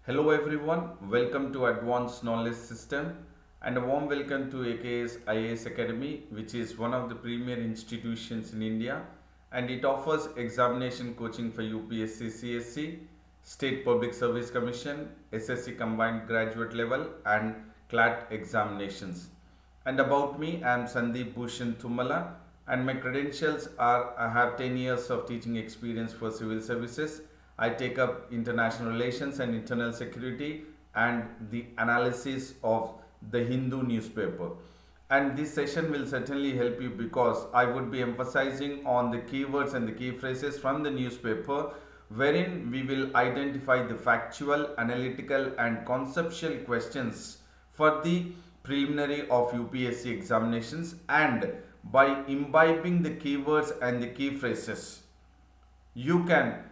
Hello everyone, welcome to Advanced Knowledge System and a warm welcome to AKS IAS Academy, which is one of the premier institutions in India, and it offers examination coaching for UPSC, CSC, State Public Service Commission, SSC combined graduate level and CLAT examinations. And about me, I am Sandeep Bhushan Thumala, and my credentials are I have 10 years of teaching experience for civil services. I take up international relations and internal security and the analysis of the Hindu newspaper. And this session will certainly help you because I would be emphasizing on the keywords and the key phrases from the newspaper, wherein we will identify the factual, analytical, and conceptual questions for the preliminary of UPSC examinations. And by imbibing the keywords and the key phrases, you can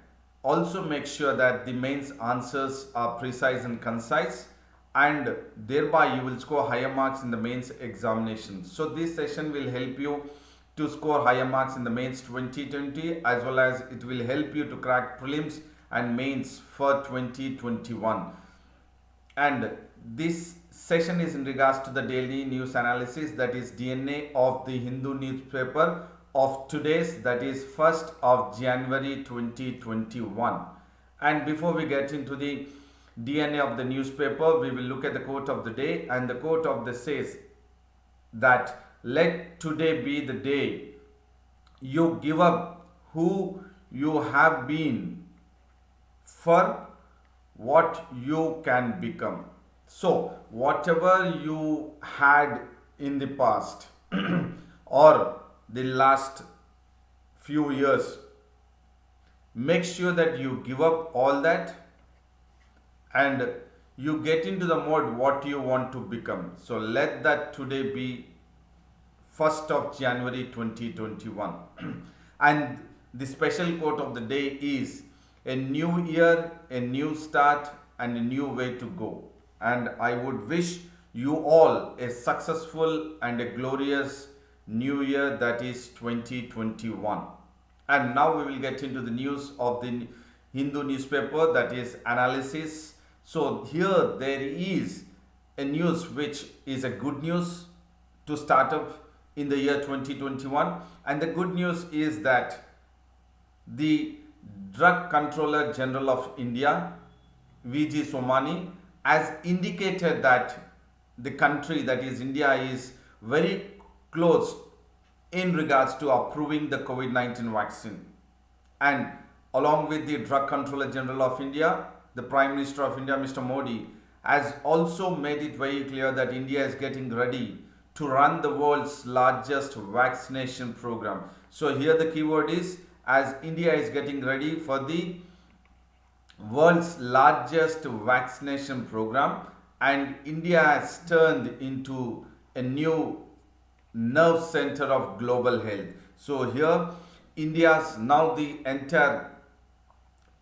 also make sure that the mains answers are precise and concise, and thereby you will score higher marks in the mains examination. So this session will help you to score higher marks in the mains 2020, as well as it will help you to crack prelims and mains for 2021. And this session is in regards to the daily news analysis, that is DNA of the Hindu newspaper of today's, that is 1st of January 2021. And before we get into the DNA of the newspaper, we will look at the quote of the day, and the quote of the says that let today be the day you give up who you have been for what you can become. So, whatever you had in the past or the last few years, make sure that you give up all that and you get into the mode what you want to become. So, let that today be 1st of January 2021. And the special quote of the day is a new year, a new start, and a new way to go. And I would wish you all a successful and a glorious new year, that is 2021. And now we will get into the news of the Hindu newspaper, that is analysis. So here there is a news which is a good news to start up in the year 2021, and the good news is that the Drug Controller General of India, VG Somani, has indicated that the country, that is India, is very close in regards to approving the COVID-19 vaccine. And along with the Drug Controller General of India, the Prime Minister of India, Mr. Modi, has also made it very clear that India is getting ready to run the world's largest vaccination program. So here the keyword is, as India is getting ready for the world's largest vaccination program, and India has turned into a new nerve center of global health. So here India's now the entire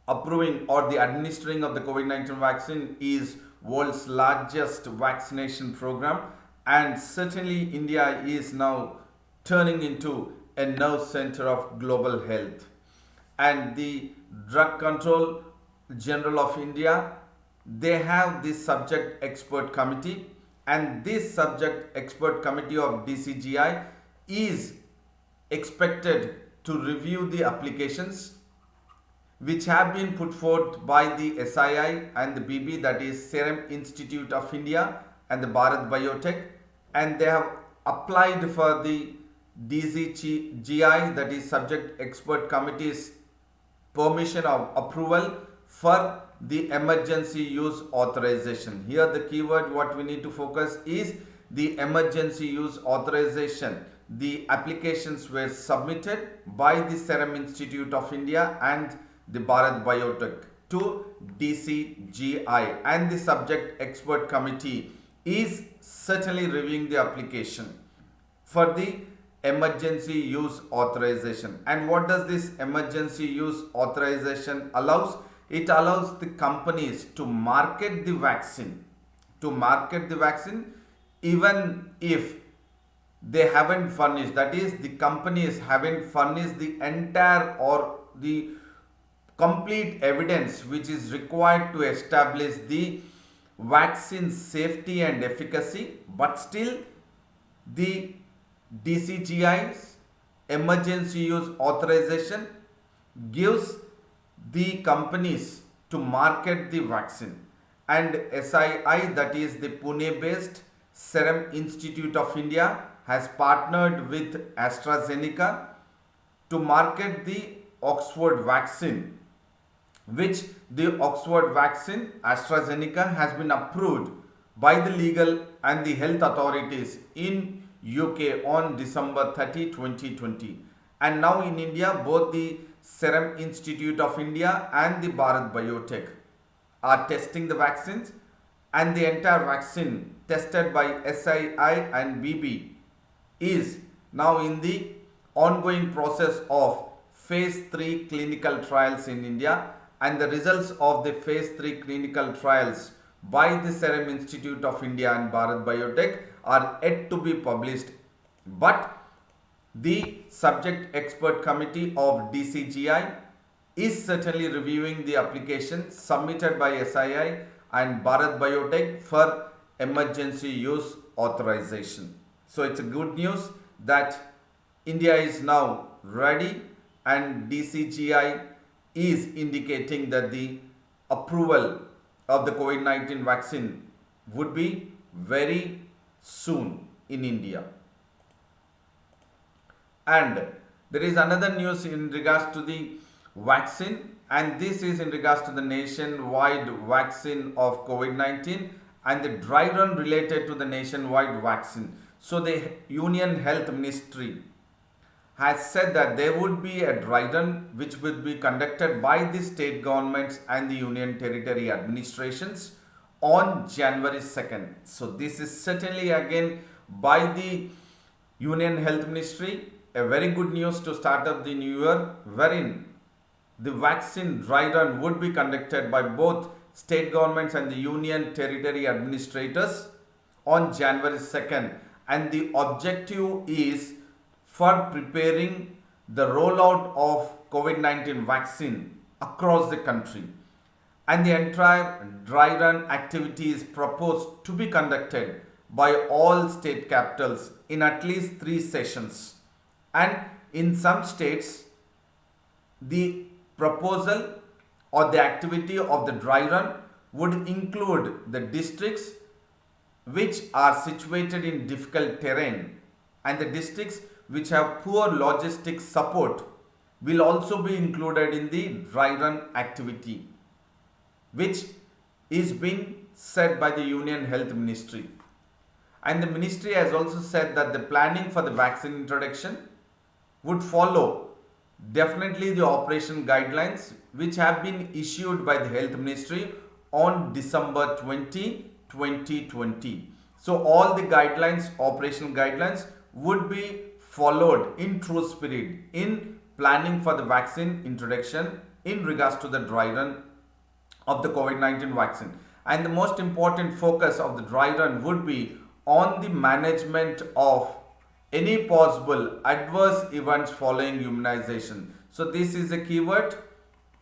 approving or the administering of the COVID-19 vaccine is world's largest vaccination program, and certainly India is now turning into a nerve center of global health. And the Drug Control General of India, they have this subject expert committee, and this subject expert committee of DCGI is expected to review the applications which have been put forth by the SII and the BB, that is Serum Institute of India, and the Bharat Biotech, and they have applied for the DCGI, that is Subject Expert Committee's permission of approval for the emergency use authorization. Here the keyword what we need to focus is the emergency use authorization. The applications were submitted by the Serum Institute of India and the Bharat Biotech to DCGI, and the subject expert committee is certainly reviewing the application for the emergency use authorization. And what does this emergency use authorization allows? It allows the companies to market the vaccine, even if they haven't furnished, that is the companies haven't furnished the entire or the complete evidence which is required to establish the vaccine safety and efficacy, but still the DCGI's emergency use authorization gives the companies to market the vaccine, and SII, that is the Pune based Serum Institute of India, has partnered with AstraZeneca to market the Oxford vaccine, which the Oxford vaccine AstraZeneca has been approved by the legal and the health authorities in UK on December 30, 2020. And now in India, both the Serum Institute of India and the Bharat Biotech are testing the vaccines, and the entire vaccine tested by SII and BB is now in the ongoing process of phase 3 clinical trials in India, and the results of the phase 3 clinical trials by the Serum Institute of India and Bharat Biotech are yet to be published. But the subject expert committee of DCGI is certainly reviewing the application submitted by SII and Bharat Biotech for emergency use authorization. So it's a good news that India is now ready, and DCGI is indicating that the approval of the COVID-19 vaccine would be very soon in India. And there is another news in regards to the vaccine, and this is in regards to the nationwide vaccine of COVID-19 and the dry run related to the nationwide vaccine. So the Union Health Ministry has said that there would be a dry run which would be conducted by the state governments and the union territory administrations on January 2nd. So this is certainly again by the Union Health Ministry a very good news to start up the new year, wherein the vaccine dry run would be conducted by both state governments and the union territory administrators on January 2nd, and the objective is for preparing the rollout of COVID-19 vaccine across the country, and the entire dry run activity is proposed to be conducted by all state capitals in at least 3 sessions. And in some states, the proposal or the activity of the dry run would include the districts which are situated in difficult terrain, and the districts which have poor logistic support will also be included in the dry run activity, which is being said by the Union Health Ministry. And the ministry has also said that the planning for the vaccine introduction would follow definitely the operation guidelines which have been issued by the Health Ministry on December 20, 2020. So all the guidelines, operational guidelines, would be followed in true spirit in planning for the vaccine introduction in regards to the dry run of the COVID-19 vaccine. And the most important focus of the dry run would be on the management of any possible adverse events following immunization. So this is a keyword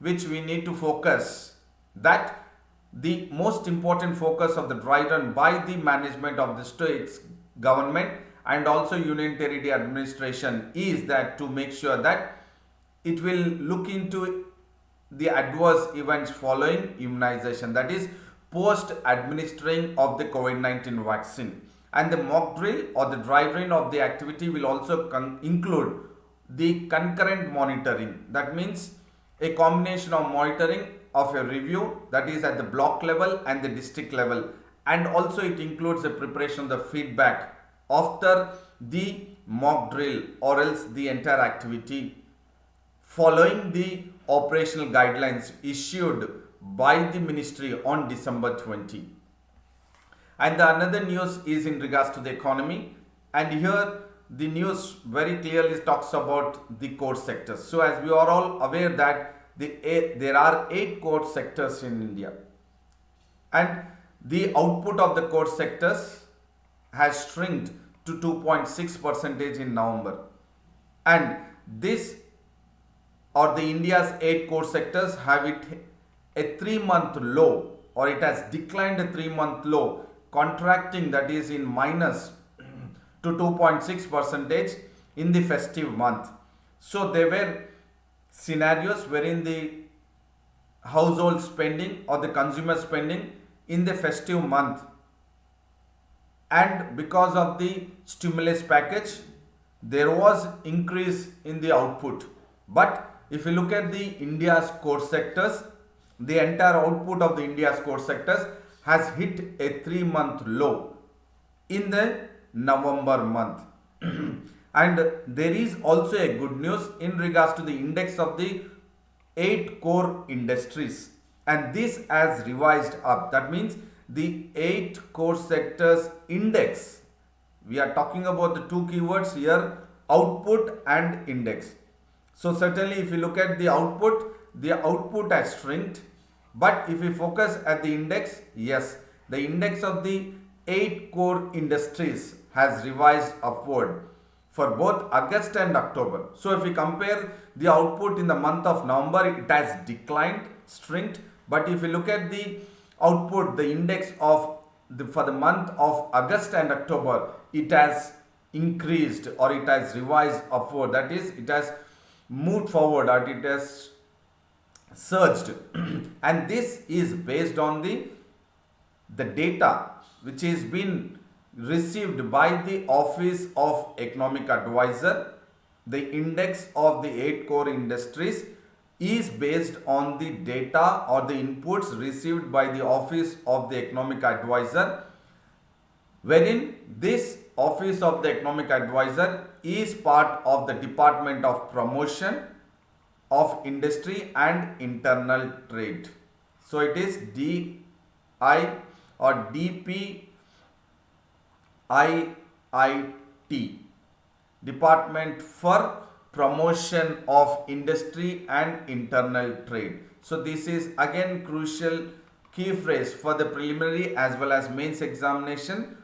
which we need to focus, that the most important focus of the dry run by the management of the states government and also union territory administration is that to make sure that it will look into the adverse events following immunization, that is post administering of the COVID-19 vaccine. And the mock drill or the dry run of the activity will also include the concurrent monitoring. That means a combination of monitoring of a review, that is at the block level and the district level, and also it includes the preparation of the feedback after the mock drill or else the entire activity following the operational guidelines issued by the ministry on December 20. And the another news is in regards to the economy, and here the news very clearly talks about the core sectors. So as we are all aware that there are 8 core sectors in India, and the output of the core sectors has shrinked to 2.6% in November, and this or the India's 8 core sectors have hit a 3-month low, or it has declined a 3-month low, contracting, that is in minus to 2.6 percentage in the festive month. So there were scenarios wherein the household spending or the consumer spending in the festive month, and because of the stimulus package there was increase in the output. But if you look at the India's core sectors, the entire output of the India's core sectors has hit a 3-month low in the November month. And there is also a good news in regards to the index of the 8 core industries, and this has revised up. That means the 8 core sectors index, we are talking about the two keywords here, output and index. So certainly if you look at the output has shrinked, but if we focus at the index, yes, the index of the 8 core industries has revised upward for both August and October. So if we compare the output in the month of November, it has declined, shrinked. But if you look at the output, the index of for the month of August and October, it has increased, or it has revised upward. That is, it has moved forward, or it has surged. And this is based on the data which is been received by the Office of Economic Advisor. The index of the 8 core industries is based on the data or the inputs received by the Office of the Economic Advisor, wherein this Office of the Economic Advisor is part of the Department of Promotion of Industry and Internal Trade. So it is DI or DPIIT, Department for Promotion of Industry and Internal Trade. So this is again crucial key phrase for the preliminary as well as mains examination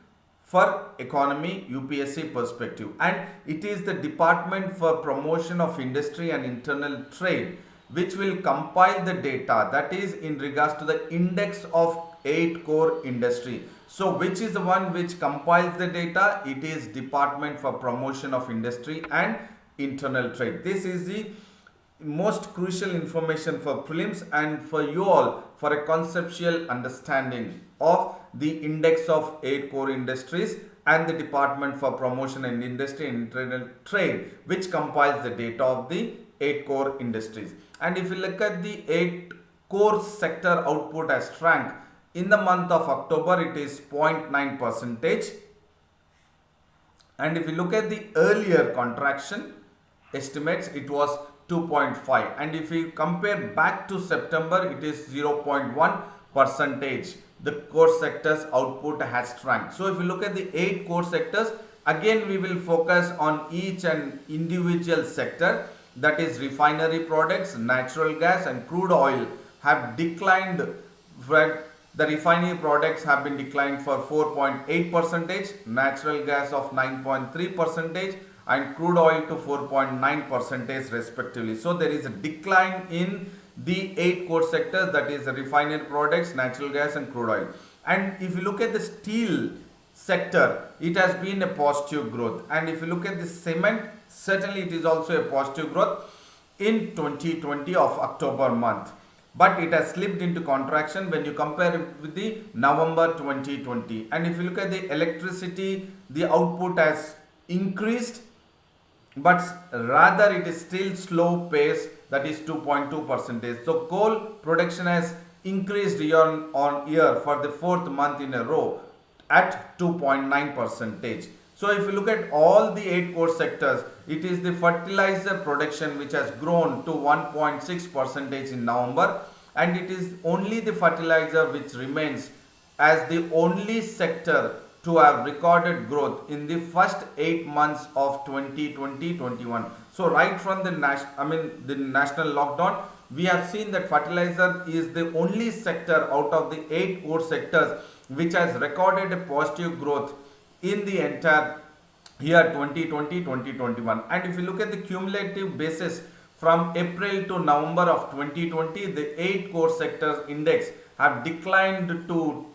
for economy UPSC perspective, and it is the Department for Promotion of Industry and Internal Trade which will compile the data, that is in regards to the index of 8 core industry. So which is the one which compiles the data? It is Department for Promotion of Industry and Internal Trade. This is the most crucial information for prelims and for you all for a conceptual understanding of the index of 8 core industries and the Department for Promotion and Industry and Internal Trade which compiles the data of the 8 core industries. And if you look at the 8 core sector output has shrank in the month of October, it is 0.9 percentage, and if you look at the earlier contraction estimates, it was 2.5, and if we compare back to September, it is 0.1 percentage. The core sectors output has shrunk. So if you look at the 8 core sectors, again we will focus on each and individual sector, that is refinery products, natural gas and crude oil have declined. The refinery products have been declined for 4.8 percentage, natural gas of 9.3 percentage and crude oil to 4.9 percentage respectively. So there is a decline in the 8 core sectors, that is the refinery products, natural gas and crude oil. And if you look at the steel sector, it has been a positive growth, and if you look at the cement, certainly it is also a positive growth in 2020 of October month, but it has slipped into contraction when you compare it with the November 2020. And if you look at the electricity, the output has increased, but rather it is still slow pace, that is 2.2 percentage. So coal production has increased year on year for the 4th month in a row at 2.9 percentage. So if you look at all the 8 core sectors, it is the fertilizer production which has grown to 1.6 percentage in November, and it is only the fertilizer which remains as the only sector to have recorded growth in the first 8 months of 2020-21. So right from the national lockdown, we have seen that fertilizer is the only sector out of the 8 core sectors which has recorded a positive growth in the entire year 2020-2021. And if you look at the cumulative basis from April to November of 2020, the 8 core sectors index have declined to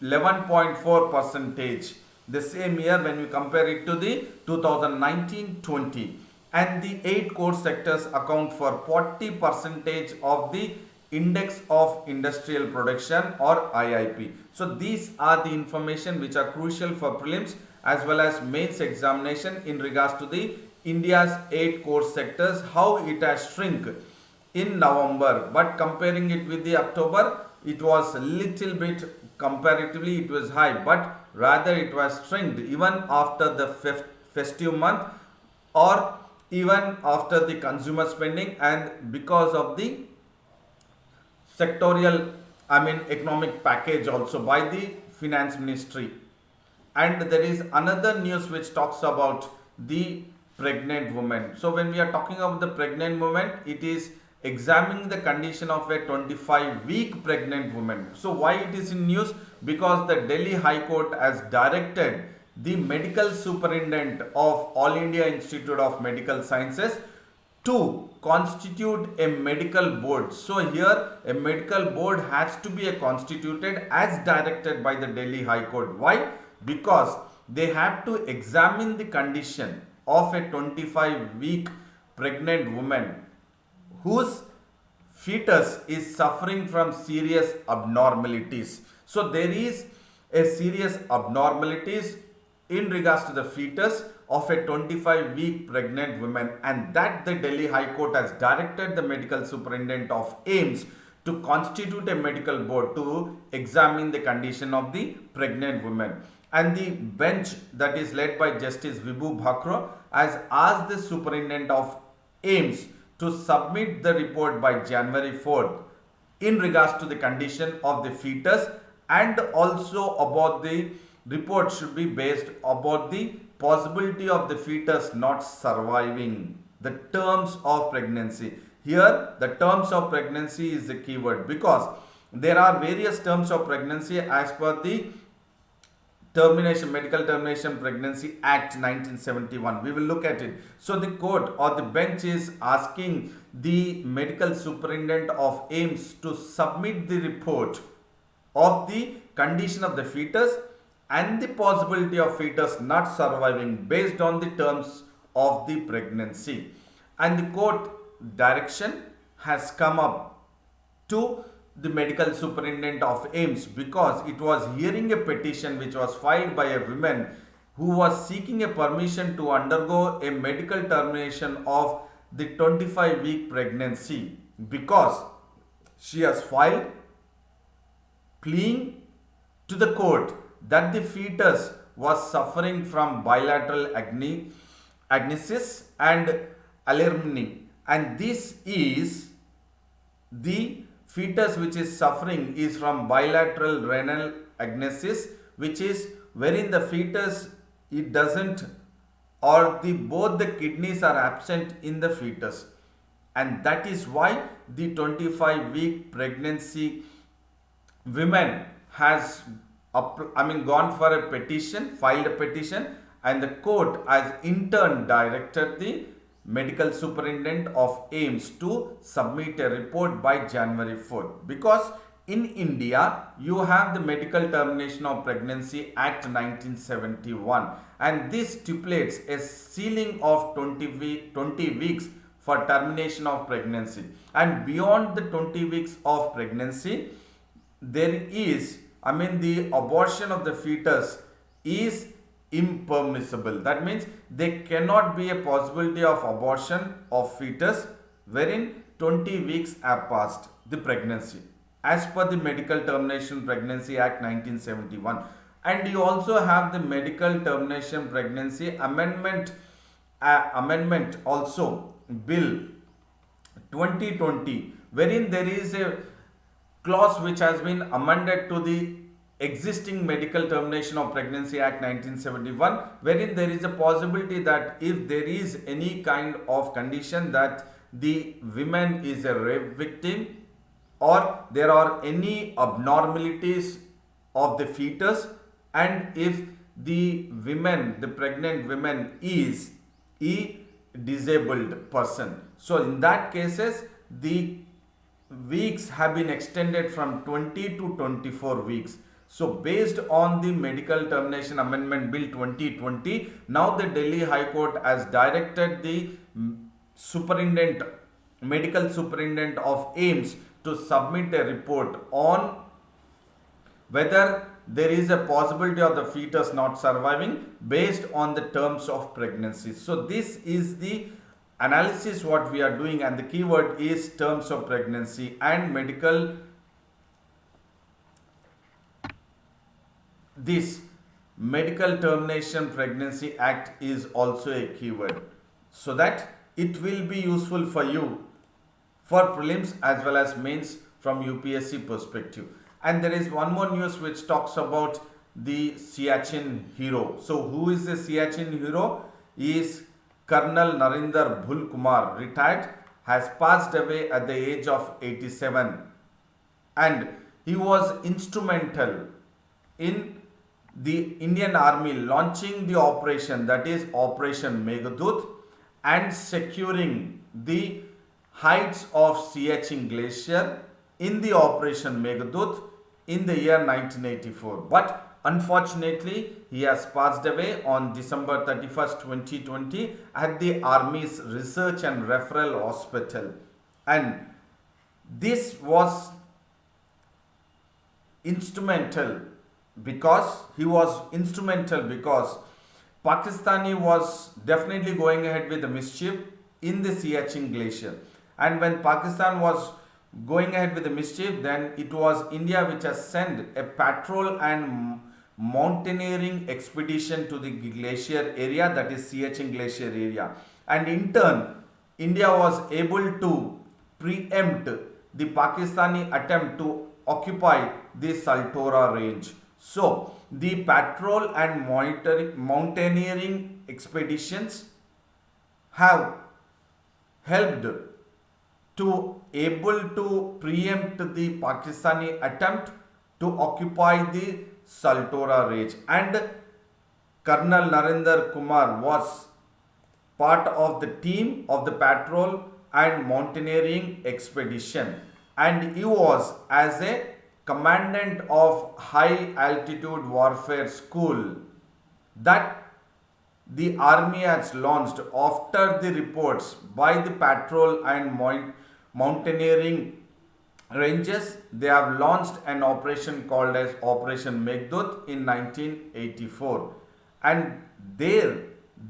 11.4 percentage the same year when we compare it to the 2019-20, and the 8 core sectors account for 40 percentage of the index of industrial production or IIP. So these are the information which are crucial for prelims as well as mains examination in regards to the India's 8 core sectors, how it has shrunk in November, but comparing it with the October, it was little bit comparatively it was high, but rather it was shrunk even after the festive month or even after the consumer spending and because of the sectorial, economic package also by the finance ministry. And there is another news which talks about the pregnant woman. So when we are talking about the pregnant woman, it is examining the condition of a 25-week pregnant woman. So why it is in news? Because the Delhi High Court has directed the medical superintendent of All India Institute of Medical Sciences to constitute a medical board. So here a medical board has to be constituted as directed by the Delhi High Court. Why? Because they have to examine the condition of a 25-week pregnant woman whose fetus is suffering from serious abnormalities. So there is a serious abnormalities in regards to the fetus of a 25-week pregnant woman, and that the Delhi High Court has directed the medical superintendent of AIIMS to constitute a medical board to examine the condition of the pregnant woman. And the bench that is led by Justice Vibhu Bhakro has asked the superintendent of AIIMS to submit the report by January 4th in regards to the condition of the fetus, and also about the report should be based about the possibility of the fetus not surviving the terms of pregnancy. Here the terms of pregnancy is the keyword, because there are various terms of pregnancy as per the Medical Termination Pregnancy Act 1971. We will look at it. So the court or the bench is asking the medical superintendent of AIIMS to submit the report of the condition of the fetus and the possibility of fetus not surviving based on the terms of the pregnancy. And the court direction has come up to the medical superintendent of AIIMS because it was hearing a petition which was filed by a woman who was seeking a permission to undergo a medical termination of the 25-week pregnancy, because she has filed pleading to the court that the fetus was suffering from bilateral agnesis and alermny, and this is the fetus which is suffering is from bilateral renal agnesis, which is wherein the fetus it doesn't, or the both the kidneys are absent in the fetus, and that is why the 25-week pregnancy women has gone for a petition, filed a petition, and the court has in turn directed the medical superintendent of AIIMS to submit a report by January 4th. Because in India, you have the Medical Termination of Pregnancy Act 1971, and this stipulates a ceiling of 20 weeks for termination of pregnancy, and beyond the 20 weeks of pregnancy, there is, the abortion of the fetus is impermissible. That means there cannot be a possibility of abortion of fetus wherein 20 weeks have passed the pregnancy as per the Medical Termination Pregnancy Act 1971. And you also have the Medical Termination Pregnancy Amendment also Bill 2020, wherein there is a clause which has been amended to the existing Medical Termination of Pregnancy Act 1971, wherein there is a possibility that if there is any kind of condition that the woman is a rape victim, or there are any abnormalities of the fetus, and if the pregnant woman is disabled person. So in that cases, the weeks have been extended from 20 to 24 weeks. So based on the Medical Termination Amendment Bill 2020, now the Delhi High Court has directed the superintendent, medical superintendent of AIMS to submit a report on whether there is a possibility of the fetus not surviving based on the terms of pregnancy. So this is the analysis what we are doing, and the keyword is terms of pregnancy and medical. This Medical Termination Pregnancy Act is also a keyword, so that it will be useful for you for prelims as well as mains from UPSC perspective. And there is one more news which talks about the Siachen hero. So who is the Siachen hero? He is Colonel Narinder Bhul Kumar, retired, has passed away at the age of 87, and he was instrumental in the Indian Army launching the operation, that is Operation Meghadut, and securing the heights of Siachen Glacier in the Operation Meghadut in the year 1984. But unfortunately, he has passed away on December 31st, 2020 at the Army's Research and Referral Hospital. And this was instrumental because Pakistani was definitely going ahead with the mischief in the Siachen Glacier. And when Pakistan was going ahead with the mischief, then it was India which has sent a patrol and mountaineering expedition to the glacier area, that is Siachen Glacier area. And in turn, India was able to preempt the Pakistani attempt to occupy the Saltora range. So, the patrol and mountaineering expeditions have helped to able to preempt the Pakistani attempt to occupy the Saltora range. And Colonel Narinder Kumar was part of the team of the patrol and mountaineering expedition, and he was as a commandant of high altitude warfare school that the army has launched after the reports by the patrol and mountaineering ranges. They have launched an operation called as Operation Meghadut in 1984, and there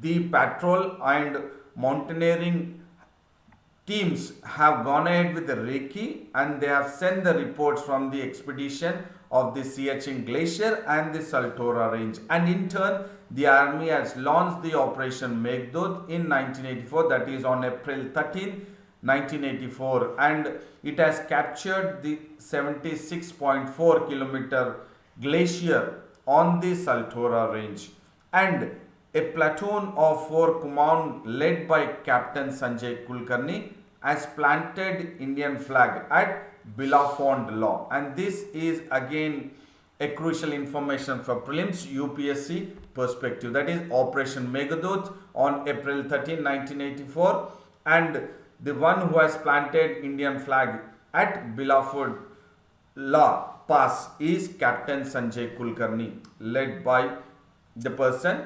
the patrol and mountaineering teams have gone ahead with the recce, and they have sent the reports from the expedition of the Siachen Glacier and the Saltora range. And in turn, the army has launched the Operation Meghadut in 1984, that is on April 13, 1984, and it has captured the 76.4 kilometer glacier on the Saltora range. And a platoon of 4 command led by Captain Sanjay Kulkarni has planted Indian flag at Belafond Law. And this is again a crucial information for prelims UPSC perspective, that is Operation Meghadut on April 13, 1984, and the one who has planted Indian flag at Belafond Law Pass is Captain Sanjay Kulkarni, led by the person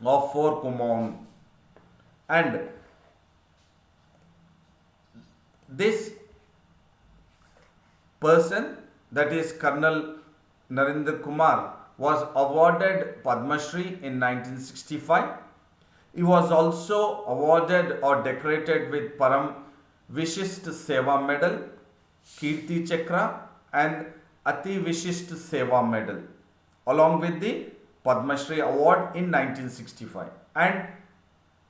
of 4 command. And this person, that is Colonel Narinder Kumar, was awarded Padma Shri in 1965. He was also awarded or decorated with Param Vishisht Seva Medal, Kirti Chakra and Ati Vishisht Seva Medal, along with the Padma Shri Award in 1965. And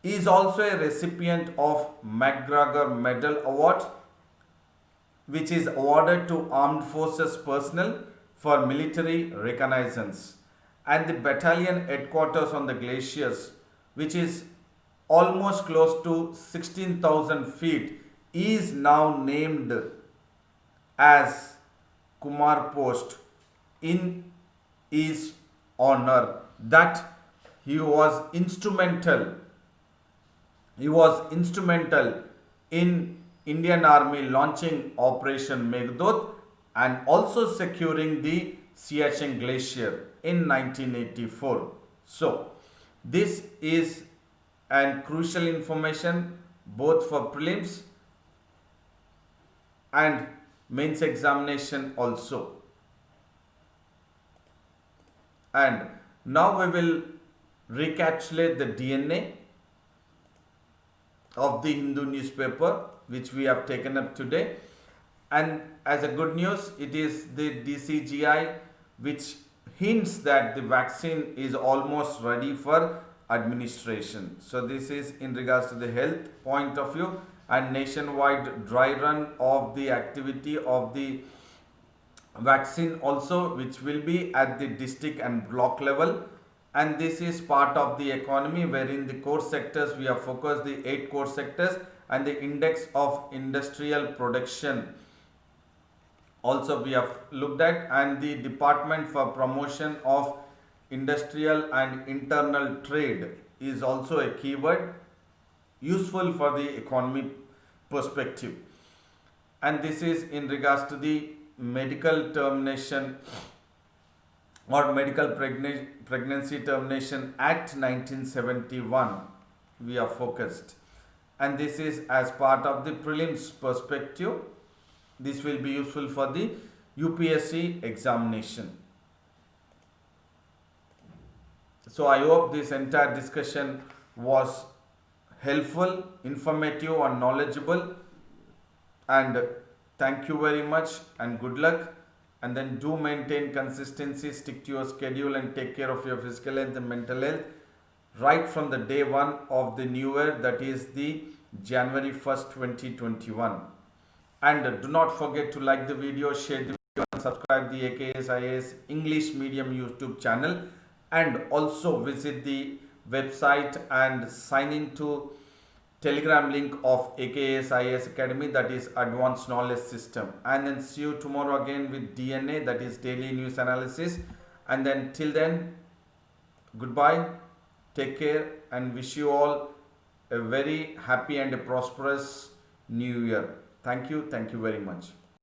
he is also a recipient of MacGregor Medal Award, which is awarded to armed forces personnel for military reconnaissance. And the battalion headquarters on the glaciers, which is almost close to 16,000 feet, is now named as Kumar Post in his honor, that he was instrumental He was instrumental in Indian Army launching Operation Meghdut and also securing the Siachen Glacier in 1984. So, this is an crucial information both for prelims and mains examination also. And now we will recapitulate the DNA of the Hindu newspaper which we have taken up today. And as a good news, it is the DCGI which hints that the vaccine is almost ready for administration. So this is in regards to the health point of view, and nationwide dry run of the activity of the vaccine also, which will be at the district and block level. And this is part of the economy wherein the core sectors we have focused the 8 core sectors, and the index of industrial production also we have looked at, and the department for promotion of industrial and internal trade is also a keyword useful for the economy perspective. And this is in regards to the medical termination or medical pregnancy termination act 1971 we are focused, and this is as part of the prelims perspective. This will be useful for the UPSC examination. So I hope this entire discussion was helpful, informative and knowledgeable, and thank you very much and good luck. And then do maintain consistency, stick to your schedule and take care of your physical health and mental health right from the day 1 of the new year, that is the January 1st 2021. And do not forget to like the video, share the video and subscribe the AKS IAS English Medium YouTube channel, and also visit the website and sign in to Telegram link of AKS IAS Academy, that is Advanced Knowledge System. And then see you tomorrow again with DNA, that is Daily News Analysis. And then till then, goodbye, take care, and wish you all a very happy and a prosperous new year. Thank you very much.